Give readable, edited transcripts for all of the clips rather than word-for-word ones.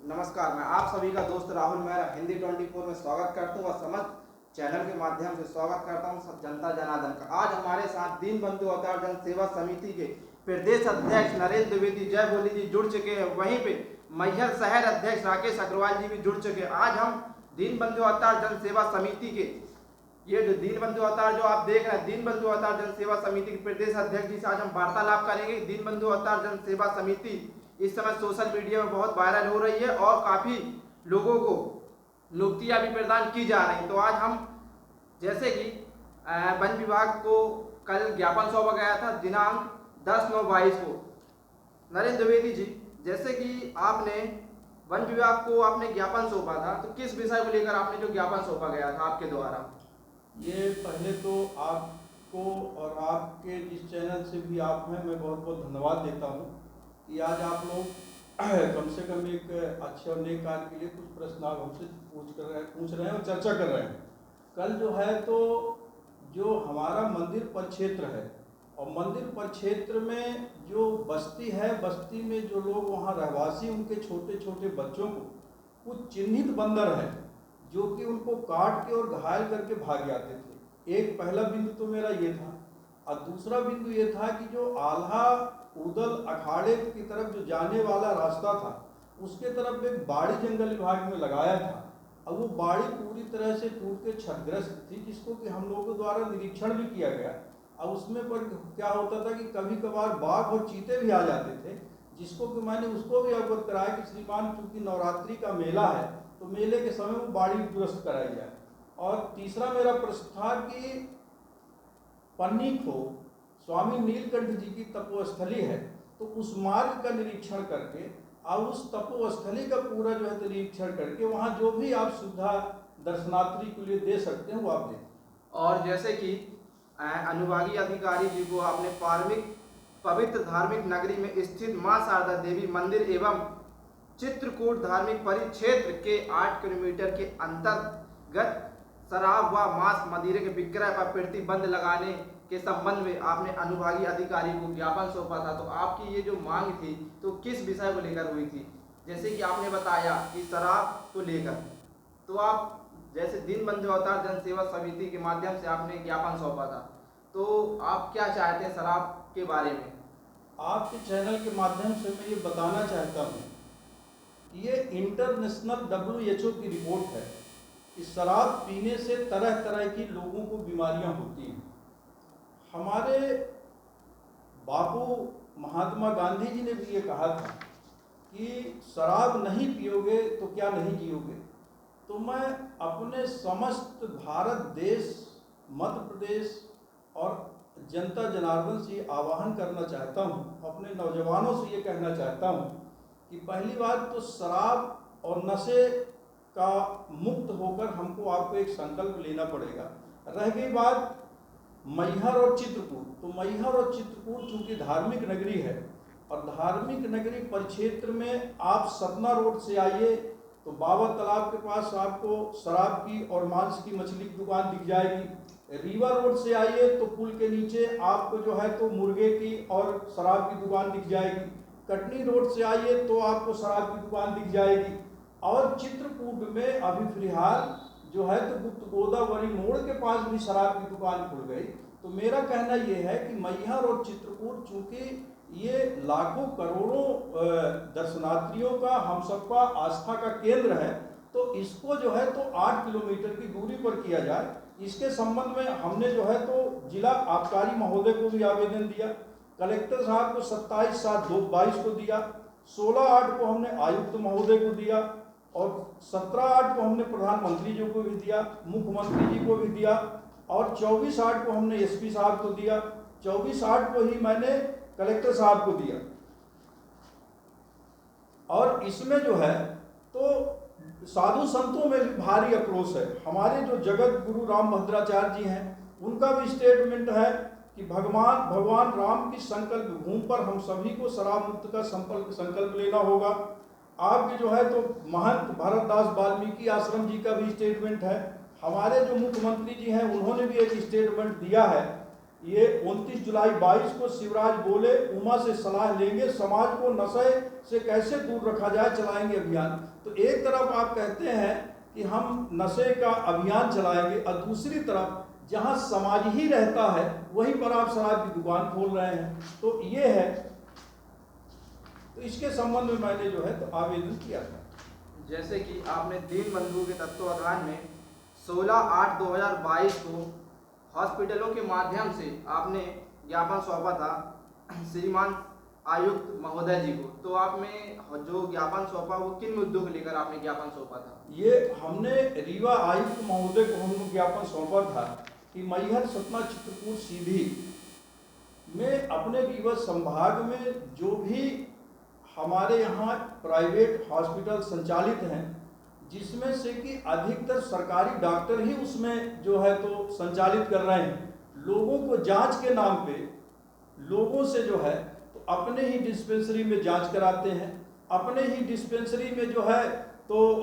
नमस्कार, मैं आप सभी का दोस्त राहुल मेहरा हिंदी 24 में स्वागत करता हूँ और समझ चैनल के माध्यम से स्वागत करता हूँ सब जनता जनार्दन का। आज हमारे साथ दीनबंधु अवतार जन सेवा समिति के प्रदेश अध्यक्ष नरेंद्र द्विवेदी जय भोली जी जुड़ चुके हैं। वहीं पे मैहर शहर अध्यक्ष राकेश अग्रवाल जी भी जुड़ चुके हैं। आज हम दीनबंधु अवतार जन सेवा समिति के ये जो दीनबंधु अवतार जो आप देख रहे हैं, दीनबंधु अवतार जन सेवा समिति के प्रदेश अध्यक्ष जी से आज हम वार्तालाप करेंगे। दीनबंधु अवतार जन सेवा समिति इस समय सोशल मीडिया में बहुत वायरल हो रही है और काफी लोगों को नियुक्तियां भी प्रदान की जा रही हैं। तो आज हम जैसे कि वन विभाग को कल ज्ञापन सौंपा गया था दिनांक 10/9/22 को। नरेंद्र द्विवेदी जी, जैसे कि आपने वन विभाग को आपने ज्ञापन सौंपा था, तो किस विषय को लेकर आपने जो ज्ञापन सौंपा गया था आपके द्वारा? ये पहले तो आपको और आपके जिस चैनल से भी आप हैं, मैं बहुत बहुत धन्यवाद देता हूँ कि आज आप लोग कम से कम एक अच्छे और नेक कार्य के लिए कुछ प्रश्न आप हमसे पूछ रहे हैं और चर्चा कर रहे हैं। कल जो है तो जो हमारा मंदिर परिक्षेत्र है और मंदिर परिक्षेत्र में जो बस्ती है, बस्ती में जो लोग वहाँ रहवासी, उनके छोटे छोटे बच्चों को कुछ चिन्हित बंदर हैं जो कि उनको काट के और घायल करके भाग जाते थे। एक पहला बिंदु तो मेरा ये था और दूसरा बिंदु ये था कि जो आल्हा उदल अखाड़े की तरफ जो जाने वाला रास्ता था, उसके तरफ एक बाड़ी जंगल विभाग में लगाया था और वो बाड़ी पूरी तरह से टूट के क्षतिग्रस्त थी, जिसको कि हम लोगों द्वारा निरीक्षण भी किया गया। और उसमें पर क्या होता था कि कभी कभार बाघ और चीते भी आ जाते थे, जिसको कि मैंने उसको भी अवगत कराया कि श्रीमान, चूंकि नवरात्रि का मेला है तो मेले के समय वो बाड़ी दुरुस्त कराई जाए। और तीसरा मेरा प्रश्न था कि पन्नी खो स्वामी नीलकंठ जी की तपोस्थली है, तो उस मार्ग का निरीक्षण करके और उस तपोस्थली का पूरा जो है निरीक्षण करके वहाँ जो भी आप सुविधा दर्शनार्थी के लिए दे सकते हैं वो आप दें। और जैसे कि अनुभागीय अधिकारी जी को आपने पवित्र धार्मिक नगरी में स्थित मां शारदा देवी मंदिर एवं चित्रकूट धार्मिक परिक्षेत्र के 8 किलोमीटर के अंतर्गत शराब व मांस मदिरे के विक्रय पर प्रतिबंध लगाने के संबंध में आपने अनुभागीय अधिकारी को ज्ञापन सौंपा था। तो आपकी ये जो मांग थी तो किस विषय को लेकर हुई थी? जैसे कि आपने बताया कि शराब को लेकर, तो आप जैसे दीनबंधु अवतार जन सेवा समिति के माध्यम से आपने ज्ञापन सौंपा था, तो आप क्या चाहते हैं शराब के बारे में? आपके चैनल के माध्यम से मैं ये बताना चाहता हूँ कि ये इंटरनेशनल WHO की रिपोर्ट है कि शराब पीने से तरह तरह की लोगों को बीमारियां होती हैं। हमारे बापू महात्मा गांधी जी ने भी ये कहा था कि शराब नहीं पियोगे तो क्या नहीं जियोगे। तो मैं अपने समस्त भारत देश, मध्य प्रदेश और जनता जनार्दन से आह्वान करना चाहता हूँ, अपने नौजवानों से ये कहना चाहता हूँ कि पहली बात तो शराब और नशे का मुक्त होकर हमको आपको एक संकल्प लेना पड़ेगा। रह गई बात मैहर और चित्रकूट, तो मैहर और चित्रकूट चूंकि धार्मिक नगरी है और धार्मिक नगरी परिक्षेत्र में आप सतना रोड से आइए तो बाबा तालाब के पास आपको शराब की और मांस की मछली की दुकान दिख जाएगी। रीवा रोड से आइए तो पुल के नीचे आपको जो है तो मुर्गे की और शराब की दुकान दिख जाएगी। कटनी रोड से आइए तो आपको शराब की दुकान दिख जाएगी। और चित्रकूट में अभी फिलहाल जो है तो गुप्त गोदावरी मोड़ के पास भी शराब की दुकान खुल गई। तो मेरा कहना यह है कि मैहर और चित्रकूट चूंकि ये लाखों करोड़ों दर्शनार्थियों का, हम सबका आस्था का केंद्र है, तो इसको जो है तो 8 किलोमीटर की दूरी पर किया जाए। इसके संबंध में हमने जो है तो जिला आबकारी महोदय को भी आवेदन दिया, कलेक्टर साहब को 27/7/22 को दिया, 16/8 को हमने आयुक्त महोदय को दिया और 17/8 को हमने प्रधानमंत्री जी को भी दिया, मुख्यमंत्री जी को भी दिया और 24/8 को हमने SP साहब को दिया, 24/8 को ही मैंने कलेक्टर साहब को दिया। और इसमें जो है तो साधु संतों में भी भारी आक्रोश है। हमारे जो जगत गुरु राम भद्राचार्य जी हैं, उनका भी स्टेटमेंट है कि भगवान राम की संकल्प भूमि पर हम सभी को शराब मुक्त का संकल्प लेना होगा। आपके जो है तो महंत भरतदास वाल्मीकि आश्रम जी का भी स्टेटमेंट है। हमारे जो मुख्यमंत्री जी हैं, उन्होंने भी एक स्टेटमेंट दिया है। ये 29 जुलाई 22 को शिवराज बोले, उमा से सलाह लेंगे, समाज को नशे से कैसे दूर रखा जाए, चलाएंगे अभियान। तो एक तरफ आप कहते हैं कि हम नशे का अभियान चलाएंगे और दूसरी तरफ जहां समाज ही रहता है वहीं पर आप शराब की दुकान खोल रहे हैं। तो ये है, तो इसके संबंध में मैंने जो है तो आवेदन किया था। जैसे कि आपने दीनबंधु के तत्वावधान में 16/8/2022 को हॉस्पिटलों के माध्यम से आपने ज्ञापन सौंपा था श्रीमान आयुक्त महोदय जी को। तो आप में जो ज्ञापन सौंपा वो किन मुद्दों को लेकर आपने ज्ञापन सौंपा था? ये हमने रीवा आयुक्त महोदय को हम ज्ञापन सौंपा था कि मैहर, सतना, चित्रकूट, सीधी में अपने रीवा संभाग में जो भी हमारे यहाँ प्राइवेट हॉस्पिटल संचालित हैं, जिसमें से कि अधिकतर सरकारी डॉक्टर ही उसमें जो है तो संचालित कर रहे हैं, लोगों को जांच के नाम पे लोगों से जो है तो अपने ही डिस्पेंसरी में जांच कराते हैं, अपने ही डिस्पेंसरी में जो है तो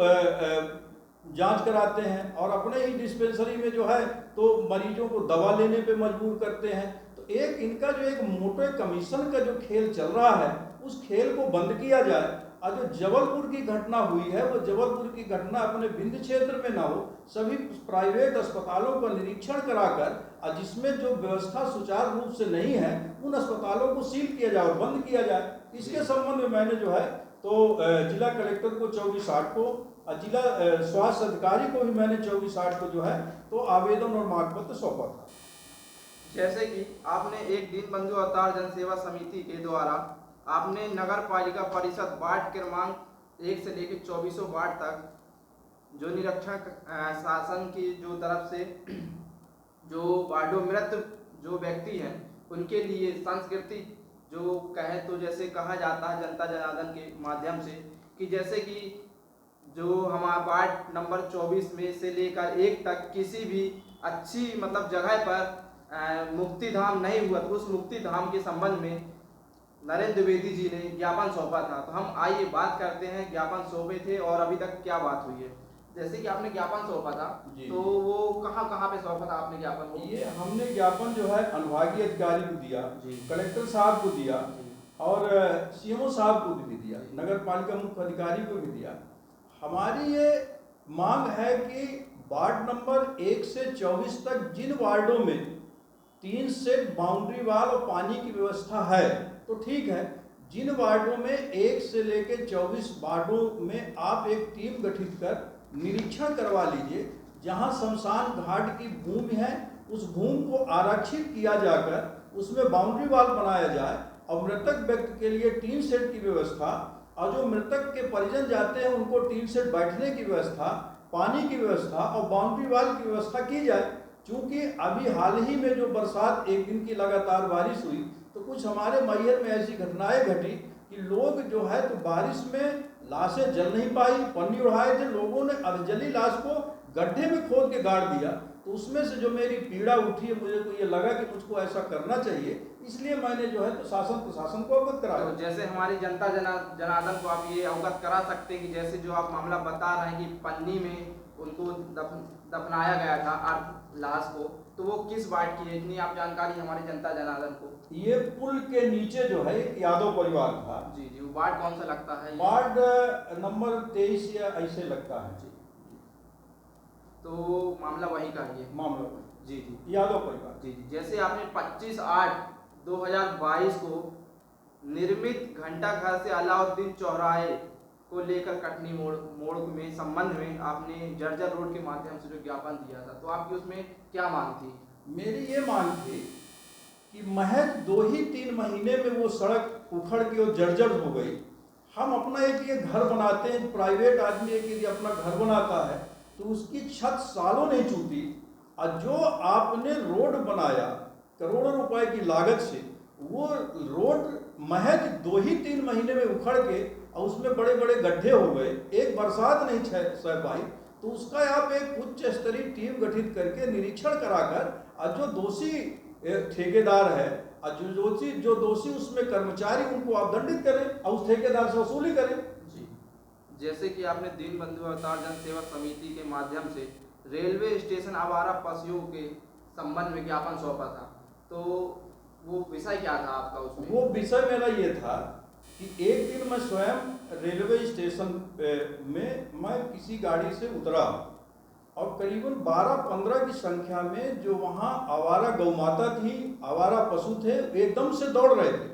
जांच कराते हैं और अपने ही डिस्पेंसरी में जो है तो मरीजों को दवा लेने पे मजबूर करते हैं। तो एक इनका जो एक मोटे कमीशन का जो खेल चल रहा है उस खेल को बंद किया जाए और जो जबलपुर की घटना हुई है वो जबलपुर की घटना अपने विंध्य क्षेत्र में ना हो, सभी प्राइवेट अस्पतालों का निरीक्षण कराकर और जिसमें जो व्यवस्था सुचारू रूप से नहीं है उन अस्पतालों को सील किया जाए और बंद किया जाए। इसके संबंध में मैंने जो है तो जिला कलेक्टर को 24/8 को और जिला स्वास्थ्य अधिकारी को भी मैंने 24/8 को जो है तो आवेदन और मांग पत्र सौंपा था। जैसे कि आपने एक दीनबंधु अवतार जनसेवा समिति के द्वारा आपने नगर पालिका परिषद वार्ड क्रमांक 1 से लेकर 24 वार्ड तक जो निरीक्षण शासन की जो तरफ से जो वार्डों मृत जो व्यक्ति हैं उनके लिए संस्कृति जो कहे तो जैसे कहा जाता है जनता जनार्दन के माध्यम से कि जैसे कि जो हमारा वार्ड नंबर 24 में से लेकर 1 तक किसी भी अच्छी मतलब जगह पर मुक्ति धाम नहीं हुआ, तो उस मुक्ति धाम के संबंध में नरेंद्र द्विवेदी जी ने ज्ञापन सौंपा था। तो हम आइए बात करते हैं ज्ञापन सौंपे थे और अभी तक क्या बात हुई है। जैसे कि आपने ज्ञापन सौंपा था तो वो कहाँ पे सौंपा था आपने ज्ञापन? ये हमने ज्ञापन जो है अनुभागीय अधिकारी को दिया, कलेक्टर साहब को दिया और सीएमओ साहब को भी दिया, नगर पालिका मुख्य अधिकारी को भी दिया। हमारी ये मांग है कि वार्ड नंबर 1 से 24 तक जिन वार्डों में 3 सेट बाउंड्री वाल और पानी की व्यवस्था है तो ठीक है, जिन वार्डों में 1 से लेकर 24 वार्डों में आप एक टीम गठित कर निरीक्षण करवा लीजिए, जहां शमशान घाट की भूमि है उस भूमि को आरक्षित किया जाकर उसमें बाउंड्री वाल बनाया जाए और मृतक व्यक्ति के लिए 3 सेट की व्यवस्था और जो मृतक के परिजन जाते हैं उनको 3 सेट बैठने की व्यवस्था, पानी की व्यवस्था और बाउंड्री वाल की व्यवस्था की जाए। चूंकि अभी हाल ही में जो बरसात 1 दिन की लगातार बारिश हुई तो कुछ हमारे मैहर में ऐसी घटनाएं घटी कि लोग जो है तो बारिश में लाशें जल नहीं पाई, पन्नी उड़ाए थे, लोगों ने अर्धजली लाश को गड्ढे में खोद के गाड़ दिया। तो उसमें से जो मेरी पीड़ा उठी है, मुझे को ये लगा कि मुझको ऐसा करना चाहिए, इसलिए मैंने जो है तो शासन प्रशासन को अवगत कराया। तो जैसे हमारी जनता जनार्दन को आप ये अवगत करा सकते हैं कि जैसे जो आप मामला बता रहे हैं कि पन्नी में उनको दफनाया गया था लाश को, तो वो किस वार्ड की है, इतनी आप जानकारी हमारी जनता जनार्दन को? ये पुल के नीचे जो है यादव परिवार था। जी जी, वार्ड कौन सा लगता है? वार्ड नंबर 23 या ऐसे लगता है जी। तो मामला वही का ही है? मामला जी जी, यादव परिवार। जी जी, जैसे आपने 25/8/2022 को निर्मित घंटा घर से अलाउद्दीन चौराहे को लेकर कटनी मोड़ में संबंध में आपने जर्जर रोड के माध्यम से जो ज्ञापन दिया था, तो आपकी उसमें क्या मांग थी? मेरी ये मांग थी कि महज 2 ही 3 महीने में वो सड़क उखड़ के और जर्जर हो गई। हम अपना एक ये घर बनाते हैं, प्राइवेट आदमी एक ये अपना घर बनाता है तो उसकी छत सालों नहीं चूती, और जो आपने रोड बनाया करोड़ों रुपए की लागत से, वो रोड महज 2 ही 3 महीने में उखड़ के और उसमें बड़े बड़े गड्ढे हो गए, एक बरसात नहीं सह पाई। तो उसका आप एक उच्च स्तरीय टीम गठित करके निरीक्षण कराकर और जो दोषी ठेकेदार है और जो दोषी उसमें कर्मचारी उनको आप दंडित करें और उस ठेकेदार से वसूली करें। जी, जैसे कि आपने दीनबंधु अवतार जनसेवा समिति के माध्यम से रेलवे स्टेशन आवारा पशुओं के संबंध में ज्ञापन सौंपा था, तो वो विषय क्या था आपका उसमें? वो विषय मेरा ये था कि एक दिन मैं स्वयं रेलवे स्टेशन में मैं किसी गाड़ी से उतरा और करीबन 12-15 की संख्या में जो वहाँ आवारा गौमाता थी, आवारा पशु थे, एकदम से दौड़ रहे थे।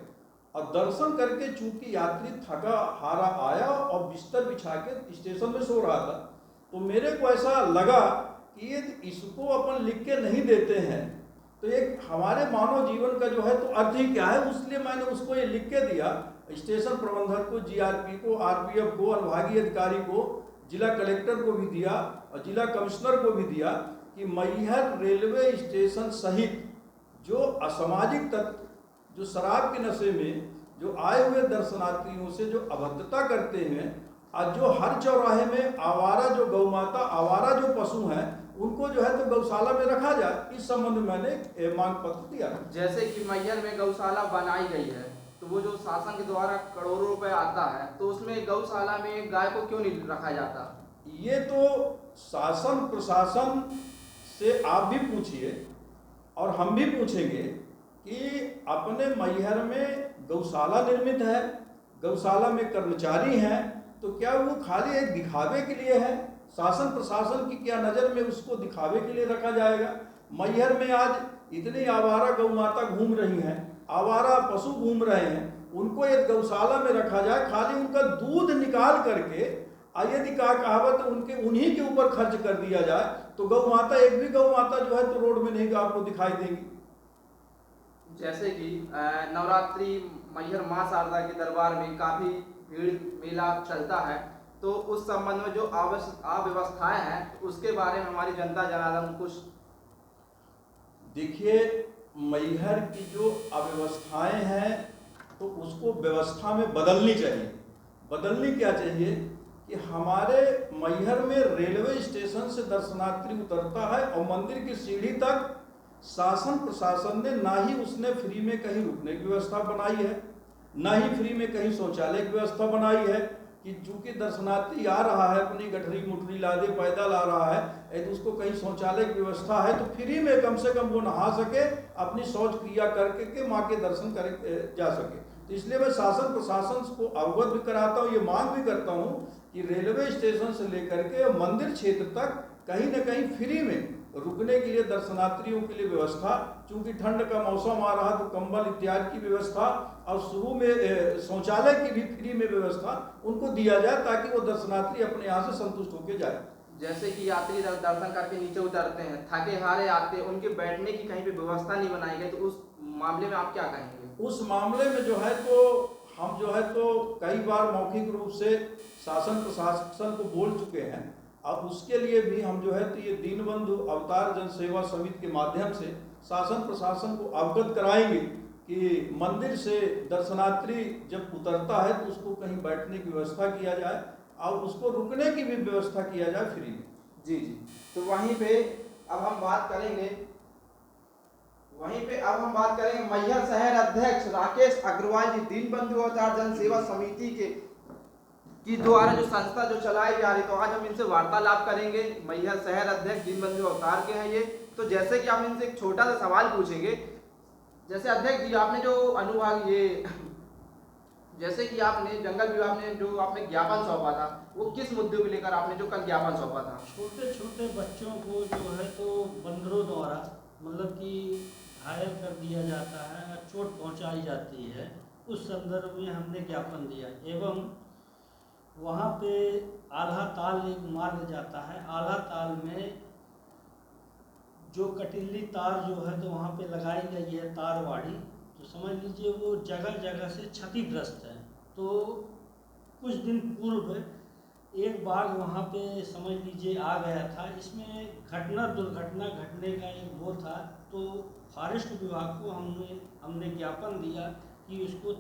और दर्शन करके चूंकि यात्री थका हारा आया और बिस्तर बिछा के स्टेशन में सो रहा था, तो मेरे को ऐसा लगा कि ये इसको अपन लिख के नहीं देते हैं तो एक हमारे मानव जीवन का जो है तो अर्थ ही क्या है, इसलिए मैंने उसको ये लिख के दिया स्टेशन प्रबंधक को, जीआरपी को, आरपीएफ को, अनुभागीय अधिकारी को, जिला कलेक्टर को भी दिया और जिला कमिश्नर को भी दिया कि मैहर रेलवे स्टेशन सहित जो असामाजिक तत्व, जो शराब के नशे में जो आए हुए दर्शनार्थियों से जो अभद्रता करते हैं और जो हर चौराहे में आवारा जो गौमाता, आवारा जो पशु हैं, उनको जो है तो गौशाला में रखा जाए, इस संबंध में मैंने मांग पत्र दिया। जैसे कि मैहर में गौशाला बनाई गई है, तो वो जो शासन के द्वारा करोड़ों रुपए आता है, तो उसमें गौशाला में गाय को क्यों नहीं रखा जाता? ये तो शासन प्रशासन से आप भी पूछिए और हम भी पूछेंगे कि अपने मैहर में गौशाला निर्मित है, गौशाला में कर्मचारी हैं, तो क्या वो खाली एक दिखावे के लिए है? शासन प्रशासन की क्या नज़र में उसको दिखावे के लिए रखा जाएगा? मैहर में आज इतनी आवारा गौमाता घूम रही हैं, आवारा पशु घूम रहे हैं, उनको एक गौशाला में रखा जाए, खाली उनका दूध निकाल करके यदि कहावत उनके उन्हीं के ऊपर खर्च कर दिया जाए तो गौ माता, एक भी गौ माता जो है तो रोड में नहीं आपको दिखाई देंगी। जैसे कि नवरात्रि मैहर माँ शारदा के दरबार में काफी भीड़ मेला चलता है, तो उस संबंध में जो अव्यवस्थाएं हैं उसके बारे में हमारी जनता जनार्दन कुछ देखिए, मैहर की जो अव्यवस्थाएं हैं तो उसको व्यवस्था में बदलनी चाहिए। बदलनी क्या चाहिए कि हमारे मैहर में रेलवे स्टेशन से दर्शनार्थी उतरता है और मंदिर की सीढ़ी तक शासन प्रशासन ने ना ही उसने फ्री में कहीं रुकने की व्यवस्था बनाई है, ना ही फ्री में कहीं शौचालय की व्यवस्था बनाई है कि चूंकि दर्शनार्थी आ रहा है, अपनी गठरी मुठरी लादे पैदल आ रहा है, यदि उसको कहीं शौचालय की व्यवस्था है तो फ्री में कम से कम वो नहा सके, अपनी शौच क्रिया करके के माँ के दर्शन कर जा सके। तो इसलिए मैं शासन प्रशासन को अवगत भी कराता हूँ, ये मांग भी करता हूँ कि रेलवे स्टेशन से लेकर के मंदिर क्षेत्र तक कहीं न कहीं फ्री में रुकने के लिए दर्शनार्थियों के लिए व्यवस्था, चूंकि ठंड का मौसम आ रहा तो कंबल इत्यादि की व्यवस्था और शुरू में शौचालय की भी फ्री में व्यवस्था उनको दिया जाए ताकि वो दर्शनार्थी अपने यहाँ से संतुष्ट होकर जाए। जैसे कि यात्री दर्शन करके नीचे उतरते हैं, थके हारे आते हैं, उनके बैठने की कहीं पे व्यवस्था नहीं बनाई गई, तो उस मामले में आप क्या कहेंगे? उस मामले में जो है तो हम जो है तो कई बार मौखिक रूप से शासन प्रशासन को बोल चुके हैं। अब उसके लिए भी हम जो है तो ये दीनबंधु अवतार जन सेवा समिति के माध्यम से शासन प्रशासन को अवगत कराएंगे कि मंदिर से दर्शनार्थी जब उतरता है तो उसको कहीं बैठने की व्यवस्था किया जाए और उसको रुकने की भी व्यवस्था किया जाए फ्री में। जी जी, तो वहीं पे अब हम बात करेंगे मैहर शहर अध्यक्ष राकेश अग्रवाल जी, दीनबंधु अवतार जन सेवा समिति की द्वारा जो संस्था जो चलाई जा रही, तो आज हम इनसे वार्तालाप करेंगे। मैहर शहर अध्यक्ष दीनबंधु अवतार के हैं ये। तो जैसे कि हम इनसे एक छोटा सा सवाल पूछेंगे, जैसे अध्यक्ष जी आपने जो अनुभाग जैसे कि आपने जंगल विभाग ने जो आपने ज्ञापन सौंपा था, वो किस मुद्दे को लेकर आपने जो कल ज्ञापन सौंपा था? छोटे छोटे बच्चों को जो है तो बंदरों द्वारा मतलब कि घायल कर दिया जाता है, चोट पहुंचाई जाती है, उस संदर्भ में हमने ज्ञापन दिया। एवं वहाँ पे आल्हा ताल एक मार्ग जाता है, आल्हा ताल में जो कटीली तार जो है तो वहाँ पे लगाई गई है तारवाड़ी, तो समझ लीजिए वो जगह जगह से क्षतिग्रस्त है। तो कुछ दिन पूर्व एक बाघ वहाँ पे समझ लीजिए आ गया था। इसमें दुर्घटना घटने का एक वो था, तो फॉरेस्ट विभाग को हमने ज्ञापन दिया कि उसको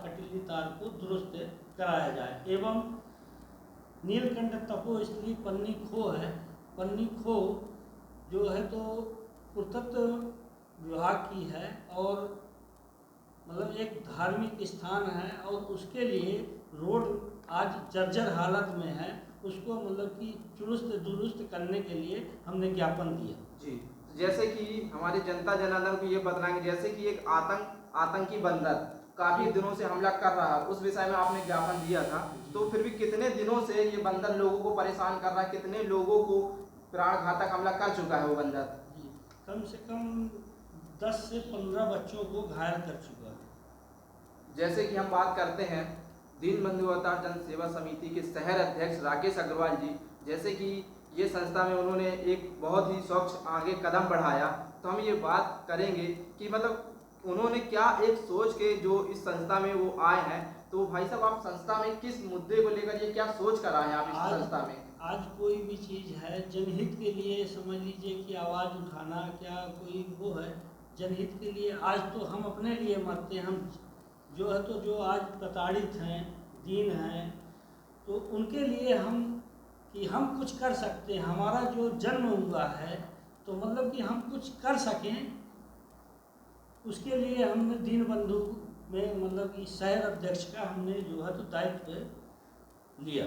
कटीली तार को दुरुस्त कराया जाए। एवं नीलकंठ तपोस्थली पन्नी खो है, पन्नी खो जो है तो पुरातत्व विभाग की है और मतलब एक धार्मिक स्थान है और उसके लिए रोड आज जर्जर हालत में है, उसको मतलब कि चुरुस्त दुरुस्त करने के लिए हमने ज्ञापन दिया। जी, जैसे कि हमारी जनता जनार्दन को ये बताएंगे, जैसे कि एक आतंकी बंदर काफी दिनों से हमला कर रहा है, उस विषय में आपने ज्ञापन दिया था। तो फिर भी कितने दिनों से ये बंदर लोगों को परेशान कर रहा है, कितने लोगों को प्राण घातक हमला कर चुका है वो बंदर? जी, कम से कम 10 से 15 बच्चों को घायल कर चुका है। जैसे कि हम बात करते हैं दीनबंधु अवतार जन सेवा समिति के शहर अध्यक्ष राकेश अग्रवाल जी, जैसे कि ये संस्था में उन्होंने एक बहुत ही स्वच्छ आगे कदम बढ़ाया, तो हम ये बात करेंगे कि मतलब उन्होंने क्या एक सोच के जो इस संस्था में वो आए हैं। तो भाई साहब, आप संस्था में किस मुद्दे को लेकर ये क्या सोच कर आए हैं आप इस संस्था में? आज कोई भी चीज़ है जनहित के लिए, समझ लीजिए कि आवाज़ उठाना, क्या कोई वो है जनहित के लिए। आज तो हम अपने लिए मरते हैं, हम जो है तो जो आज प्रताड़ित हैं, दीन हैं, तो उनके लिए हम कि हम कुछ कर सकते हैं। हमारा जो जन्म हुआ है तो मतलब कि हम कुछ कर सकें, उसके लिए हमने दीनबंधु में मतलब कि शहर अध्यक्ष का हमने जो है तो दायित्व लिया।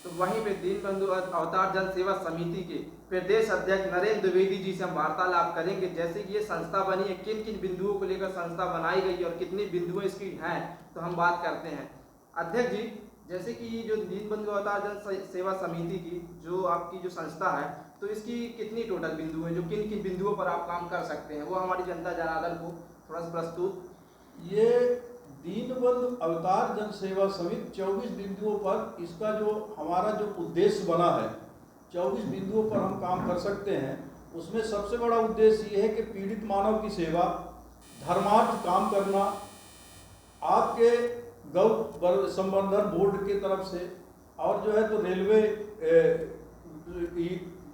तो वहीं पे दीनबंधु अवतार जन सेवा समिति के प्रदेश अध्यक्ष नरेंद्र द्विवेदी जी से हम वार्तालाप करेंगे, जैसे कि ये संस्था बनी है, किन किन बिंदुओं को लेकर संस्था बनाई गई और कितनी बिंदुएं इसकी हैं, तो हम बात करते हैं। अध्यक्ष जी, जैसे कि जो दीनबंधु अवतार जन सेवा समिति की जो आपकी जो संस्था है, तो इसकी कितनी टोटल बिंदु है, जो किन किन बिंदुओं पर आप काम कर सकते हैं, वो हमारी जनता जनार्दन को थोड़ा सा प्रस्तुत। ये दीनबंधु अवतार जन सेवा समिति 24 बिंदुओं पर, इसका जो हमारा जो उद्देश्य बना है 24 बिंदुओं पर हम काम कर सकते हैं। उसमें सबसे बड़ा उद्देश्य ये है कि पीड़ित मानव की सेवा, धर्मार्थ काम करना, आपके गौ संवर्धन बोर्ड के तरफ से और जो है तो रेलवे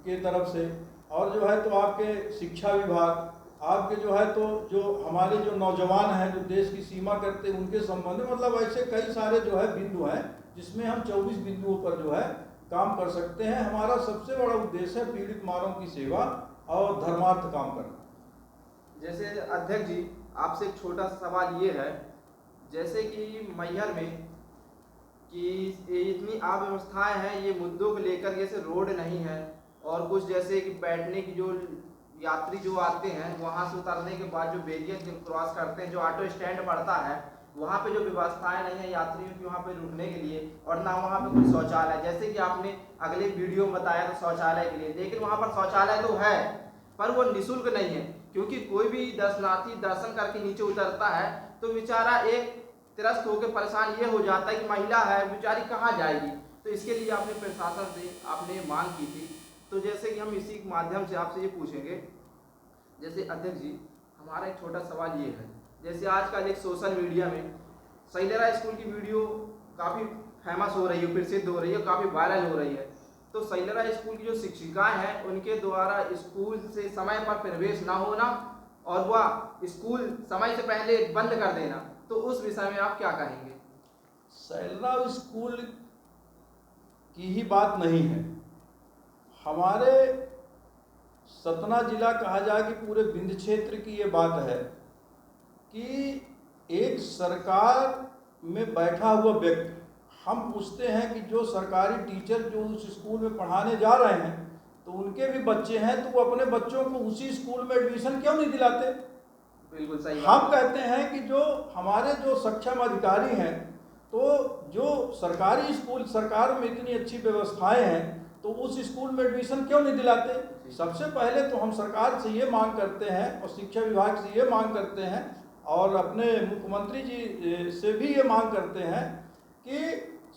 के तरफ से, और जो है तो आपके शिक्षा विभाग, आपके जो है तो जो हमारे जो नौजवान हैं जो देश की सीमा करते हैं उनके संबंध में, मतलब ऐसे कई सारे जो है बिंदु हैं जिसमें हम 24 बिंदुओं पर जो है काम कर सकते हैं। हमारा सबसे बड़ा उद्देश्य है पीड़ित मानव की सेवा और धर्मार्थ काम करना। जैसे अध्यक्ष जी, आपसे एक छोटा सा सवाल ये है, जैसे कि मैहर में कि इतनी अव्यवस्थाएं हैं ये मुद्दों को लेकर, जैसे रोड नहीं है और कुछ जैसे कि बैठने की जो यात्री जो आते हैं वहाँ से उतरने के बाद जो बैरियर क्रॉस करते हैं, जो ऑटो स्टैंड पड़ता है वहाँ पे जो व्यवस्थाएं नहीं है यात्रियों की वहाँ पे रुकने के लिए, और ना वहाँ पे कोई शौचालय, जैसे कि आपने अगले वीडियो में बताया तो शौचालय के लिए, लेकिन वहाँ पर शौचालय तो है पर वो निःशुल्क नहीं है, क्योंकि कोई भी दर्शनार्थी दर्शन करके नीचे उतरता है तो बेचारा एक त्रस्त होकर परेशान ये हो जाता है कि महिला है बेचारी कहाँ जाएगी। तो इसके लिए आपने प्रशासन से आपने मांग की थी। तो जैसे कि हम इसी माध्यम से आपसे ये पूछेंगे, जैसे अध्यक्ष जी, हमारा एक छोटा सवाल ये है, जैसे आजकल एक सोशल मीडिया में सैलरा स्कूल की वीडियो काफ़ी फेमस हो रही है, प्रसिद्ध हो रही है, काफ़ी वायरल हो रही है। तो सैलरा स्कूल की जो शिक्षिकाएं हैं उनके द्वारा स्कूल से समय पर प्रवेश ना होना और वह स्कूल समय से पहले बंद कर देना, तो उस विषय में आप क्या कहेंगे? सैलरा स्कूल की ही बात नहीं है, हमारे सतना जिला कहा जाए कि पूरे विंध्य क्षेत्र की ये बात है कि एक सरकार में बैठा हुआ व्यक्ति, हम पूछते हैं कि जो सरकारी टीचर जो उस स्कूल में पढ़ाने जा रहे हैं तो उनके भी बच्चे हैं, तो वो अपने बच्चों को उसी स्कूल में एडमिशन क्यों नहीं दिलाते? बिल्कुल सही। हम कहते हैं कि जो हमारे जो सक्षम अधिकारी हैं, तो जो सरकारी स्कूल, सरकार में इतनी अच्छी व्यवस्थाएं हैं, तो उस स्कूल में एडमिशन क्यों नहीं दिलाते? सबसे पहले तो हम सरकार से ये मांग करते हैं और शिक्षा विभाग से ये मांग करते हैं और अपने मुख्यमंत्री जी से भी ये मांग करते हैं कि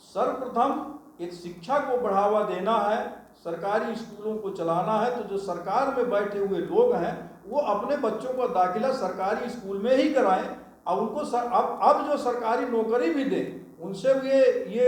सर्वप्रथम एक शिक्षा को बढ़ावा देना है, सरकारी स्कूलों को चलाना है, तो जो सरकार में बैठे हुए लोग हैं वो अपने बच्चों का दाखिला सरकारी स्कूल में ही कराएं और उनको अब जो सरकारी नौकरी भी दें उनसे ये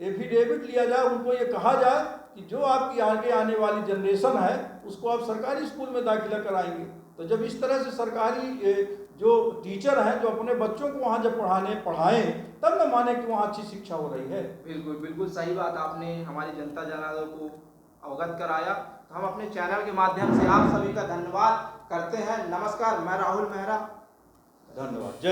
एफिडेविट लिया जाए, उनको ये कहा जाए कि जो आपकी आगे आने वाली जनरेशन है उसको आप सरकारी स्कूल में दाखिला कराएंगे। तो जब इस तरह से सरकारी जो टीचर हैं जो अपने बच्चों को वहाँ जब पढ़ाएं तब न माने कि वहाँ अच्छी शिक्षा हो रही है। बिल्कुल बिल्कुल सही बात आपने हमारी जनता जनार्दन को अवगत कराया। तो हम अपने चैनल के माध्यम से आप सभी का धन्यवाद करते हैं। नमस्कार, मैं राहुल मेहरा। धन्यवाद। जय